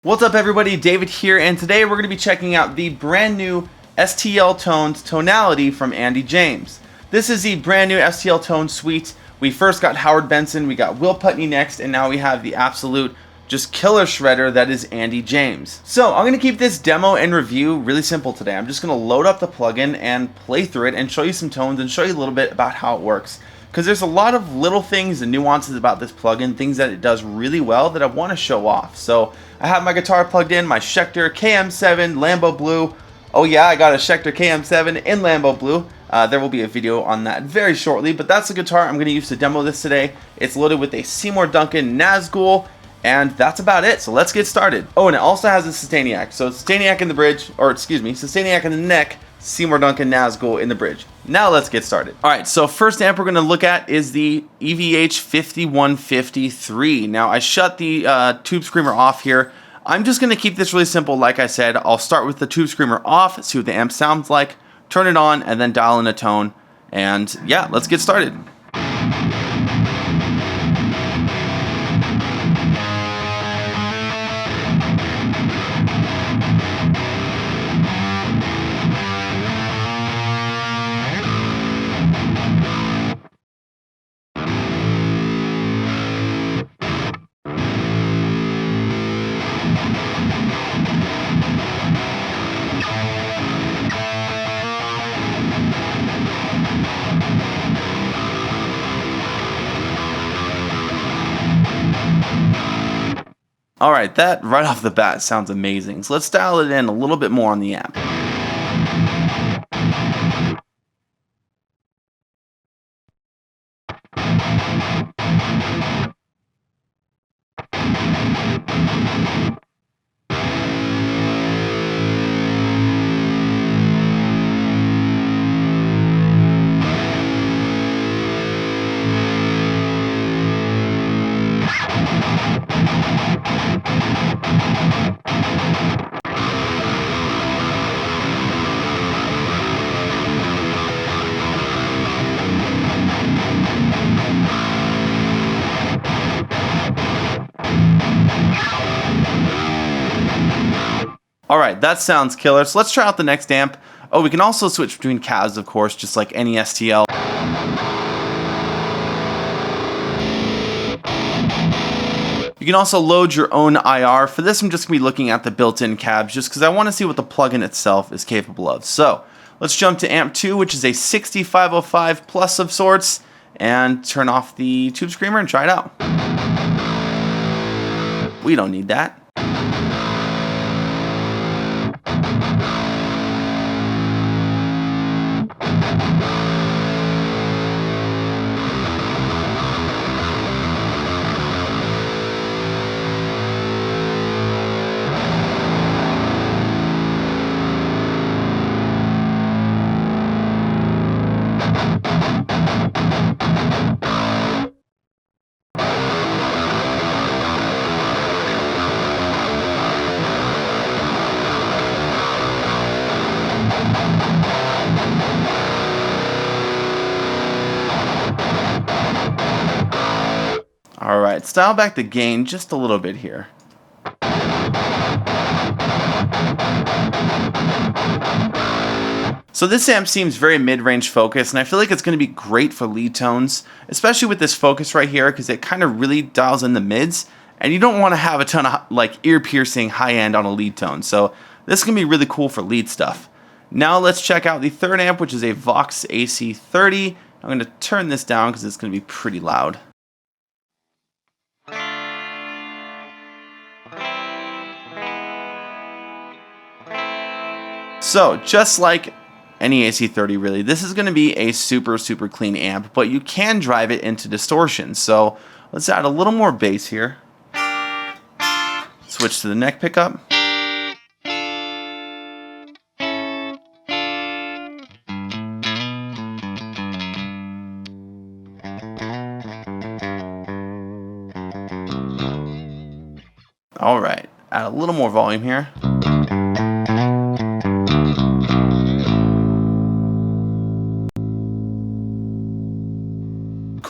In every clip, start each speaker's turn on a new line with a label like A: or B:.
A: What's up everybody, David here, and today we're going to be checking out the brand new STL Tonality from Andy James. This is the brand new STL Tone suite. We first got Howard Benson, we got Will Putney next, and now we have the absolute just killer shredder that is Andy James. So I'm going to keep this demo and review really simple today. I'm just going to load up the plugin and play through it and show you some tones and show you a little bit about how it works. Because there's a lot of little things and nuances about this plugin, things that it does really well that I want to show off. So I have my guitar plugged in, my Schecter KM7 Lambo Blue. Oh yeah, I got a Schecter KM7 in Lambo Blue. There will be a video on that very shortly, but that's the guitar I'm going to use to demo this today. It's loaded with a Seymour Duncan Nazgul, and that's about it. So let's get started. Oh, and it also has a Sustainiac. So Sustainiac in the bridge, or excuse me, Sustainiac in the neck, Seymour Duncan Nazgul in the bridge. Now let's get started. Alright, so first amp we're going to look at is the EVH 5153. Now I shut the Tube Screamer off here. I'm just going to keep this really simple like I said. I'll start with the Tube Screamer off, see what the amp sounds like, turn it on, and then dial in a tone. And yeah, let's get started. Alright, that right off the bat sounds amazing. So let's dial it in a little bit more on the amp. Alright, that sounds killer. So let's try out the next amp. Oh, we can also switch between cabs, of course, just like any STL. You can also load your own IR. For this, I'm just going to be looking at the built-in cabs just because I want to see what the plugin itself is capable of. So let's jump to amp 2, which is a 6505 plus of sorts, and turn off the Tube Screamer and try it out. We don't need that. Alright, dial back the gain just a little bit here. So this amp seems very mid-range focused, and I feel like it's going to be great for lead tones, especially with this focus right here, because it kind of really dials in the mids, and you don't want to have a ton of like ear-piercing high-end on a lead tone, so this is going to be really cool for lead stuff. Now let's check out the third amp, which is a Vox AC30. I'm going to turn this down because it's going to be pretty loud. So, just like any AC30 really, this is going to be a super clean amp, but you can drive it into distortion. So, let's add a little more bass here. Switch to the neck pickup. Alright, add a little more volume here.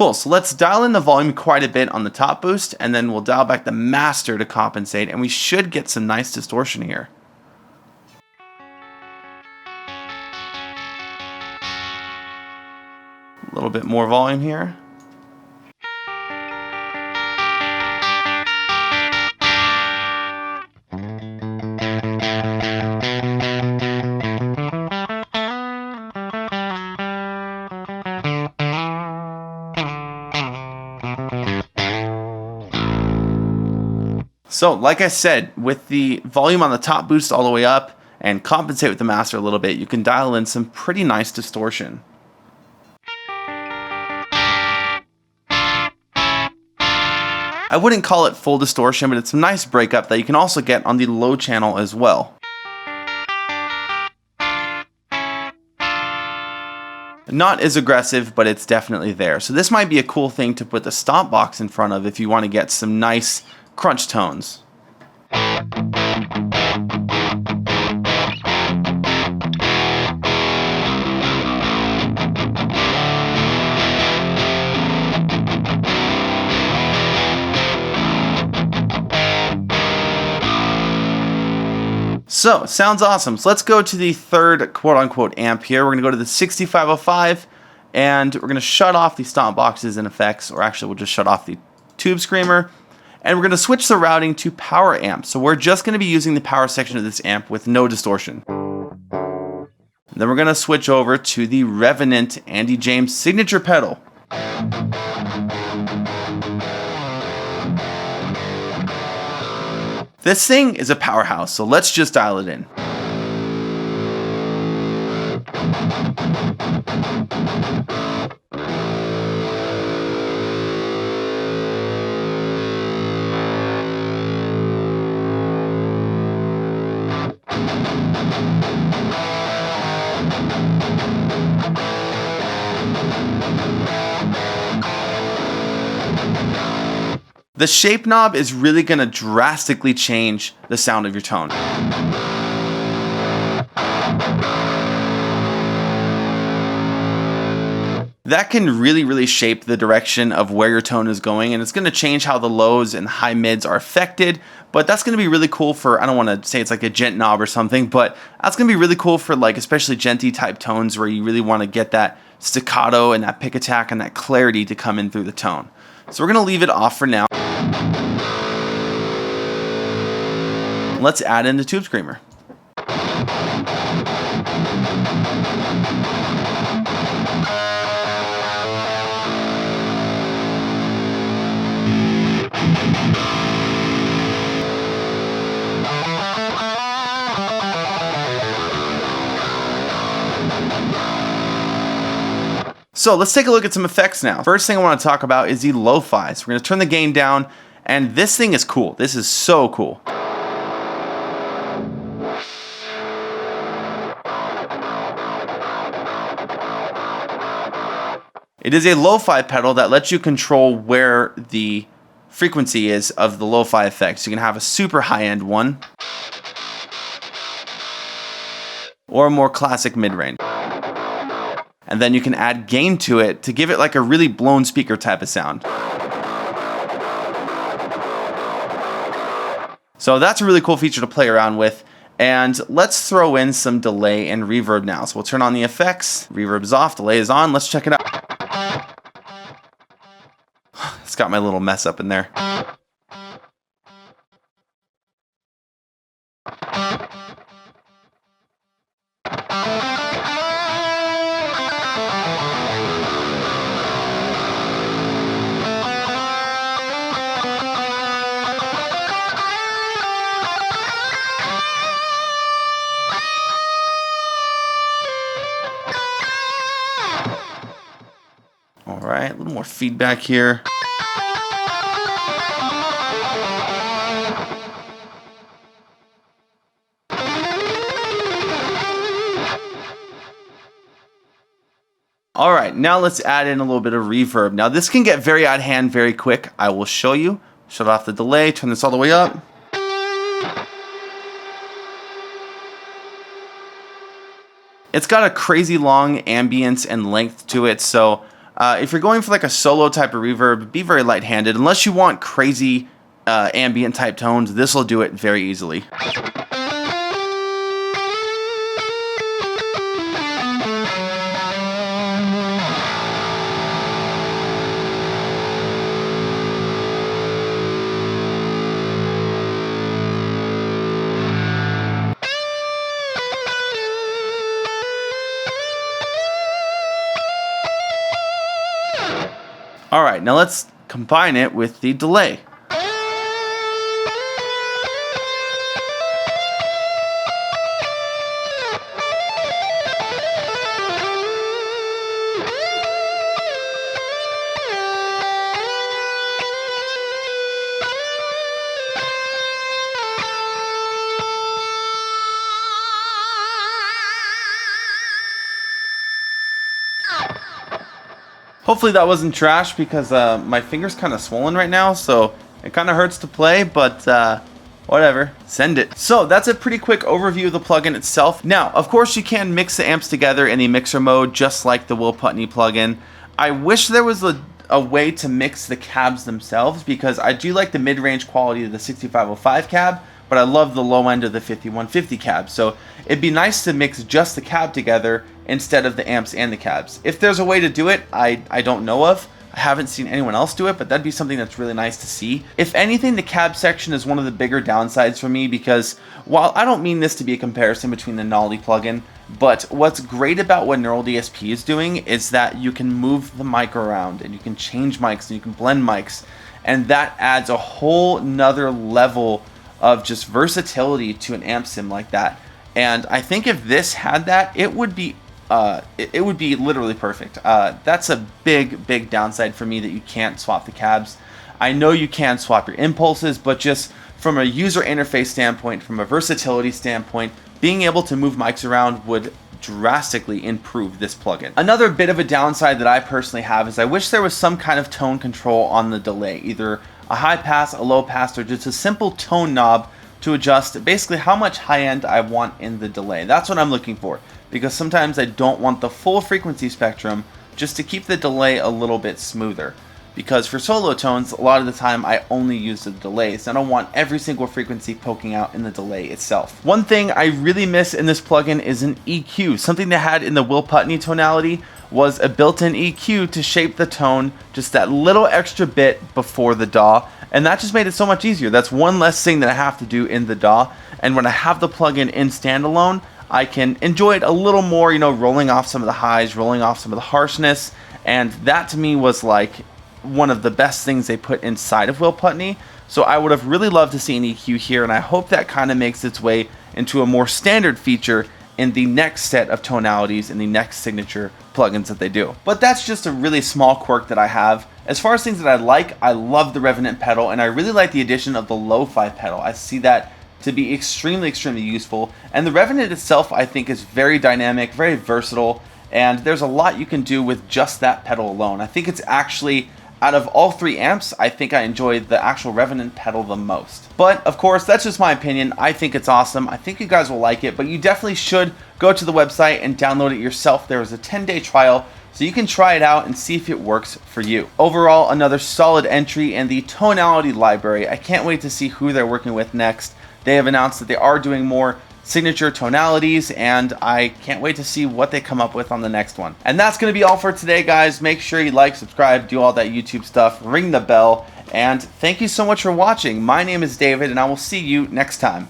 A: Cool, so let's dial in the volume quite a bit on the top boost, and then we'll dial back the master to compensate, and we should get some nice distortion here. A little bit more volume here. So, like I said, with the volume on the top boost all the way up and compensate with the master a little bit, you can dial in some pretty nice distortion. I wouldn't call it full distortion, but it's a nice breakup that you can also get on the low channel as well. Not as aggressive, but it's definitely there. So this might be a cool thing to put the stop box in front of if you want to get some nice crunch tones. So, sounds awesome. So let's go to the third quote-unquote amp here. We're going to go to the 6505, and we're going to shut off the stomp boxes and effects, or actually we'll just shut off the tube screamer, and we're going to switch the routing to power amp. So we're just going to be using the power section of this amp with no distortion. And then we're going to switch over to the Revenant Andy James signature pedal. This thing is a powerhouse, so let's just dial it in. The shape knob is really going to drastically change the sound of your tone. That can really shape the direction of where your tone is going, and it's going to change how the lows and high mids are affected, but that's going to be really cool for, I don't want to say it's like a gent knob or something, but that's going to be really cool for like especially genty type tones where you really want to get that staccato and that pick attack and that clarity to come in through the tone. So we're going to leave it off for now. Let's add in the tube screamer. So let's take a look at some effects now. First thing I want to talk about is the lo-fi. So we're going to turn the gain down, and this thing is cool. This is so cool. It is a lo-fi pedal that lets you control where the frequency is of the lo-fi effect. So you can have a super high-end one or a more classic mid-range. And then you can add gain to it to give it like a really blown speaker type of sound. So that's a really cool feature to play around with. And let's throw in some delay and reverb now. So we'll turn on the effects. Reverb is off, delay is on. Let's check it out. It's got my little mess up in there. Alright, a little more feedback here. Alright, now let's add in a little bit of reverb. Now this can get very out of hand very quick. I will show you. Shut off the delay, turn this all the way up. It's got a crazy long ambience and length to it, so If you're going for like a solo type of reverb, be very light-handed. Unless you want crazy ambient type tones, this will do it very easily. All right, now let's combine it with the delay. Hopefully that wasn't trash, because my finger's kind of swollen right now, so it kind of hurts to play, but whatever, send it. So that's a pretty quick overview of the plugin itself. Now, of course, you can mix the amps together in the mixer mode, just like the Will Putney plugin. I wish there was a way to mix the cabs themselves, because I do like the mid-range quality of the 6505 cab, but I love the low end of the 5150 cab. So it'd be nice to mix just the cab together instead of the amps and the cabs. If there's a way to do it, I don't know of. I haven't seen anyone else do it, but that'd be something that's really nice to see. If anything, the cab section is one of the bigger downsides for me, because while I don't mean this to be a comparison between the Tonality plugin, but what's great about what Neural DSP is doing is that you can move the mic around, and you can change mics, and you can blend mics, and that adds a whole nother level of just versatility to an amp sim like that. And I think if this had that, it would be literally perfect. That's a big downside for me, that you can't swap the cabs. I know you can swap your impulses, but just from a user interface standpoint, from a versatility standpoint, being able to move mics around would drastically improve this plugin. Another bit of a downside that I personally have is I wish there was some kind of tone control on the delay, either a high pass, a low pass, or just a simple tone knob to adjust basically how much high end I want in the delay. That's what I'm looking for, because sometimes I don't want the full frequency spectrum, just to keep the delay a little bit smoother. Because for solo tones, a lot of the time I only use the delays. I don't want every single frequency poking out in the delay itself. One thing I really miss in this plugin is an EQ. Something they had in the Will Putney Tonality was a built-in EQ to shape the tone just that little extra bit before the DAW, and that just made it so much easier. That's one less thing that I have to do in the DAW, and when I have the plugin in standalone, I can enjoy it a little more, you know, rolling off some of the highs, rolling off some of the harshness, and that to me was like one of the best things they put inside of Will Putney. So I would have really loved to see an EQ here, and I hope that kind of makes its way into a more standard feature in the next set of tonalities in the next signature plugins that they do. But that's just a really small quirk that I have. As far as things that I love the Revenant pedal, and I really like the addition of the lo-fi pedal. I see that to be extremely useful, and the Revenant itself I think is very dynamic, very versatile, and there's a lot you can do with just that pedal alone. I think it's actually, out of all three amps, I think I enjoy the actual Revenant pedal the most. But of course, that's just my opinion. I think it's awesome. I think you guys will like it, but you definitely should go to the website and download it yourself. There is a 10-day trial, so you can try it out and see if it works for you. Overall, another solid entry in the Tonality library. I can't wait to see who they're working with next. They have announced that they are doing more signature tonalities, and I can't wait to see what they come up with on the next one. And that's going to be all for today, guys. Make sure you like, subscribe, do all that YouTube stuff, ring the bell, and thank you so much for watching. My name is David, and I will see you next time.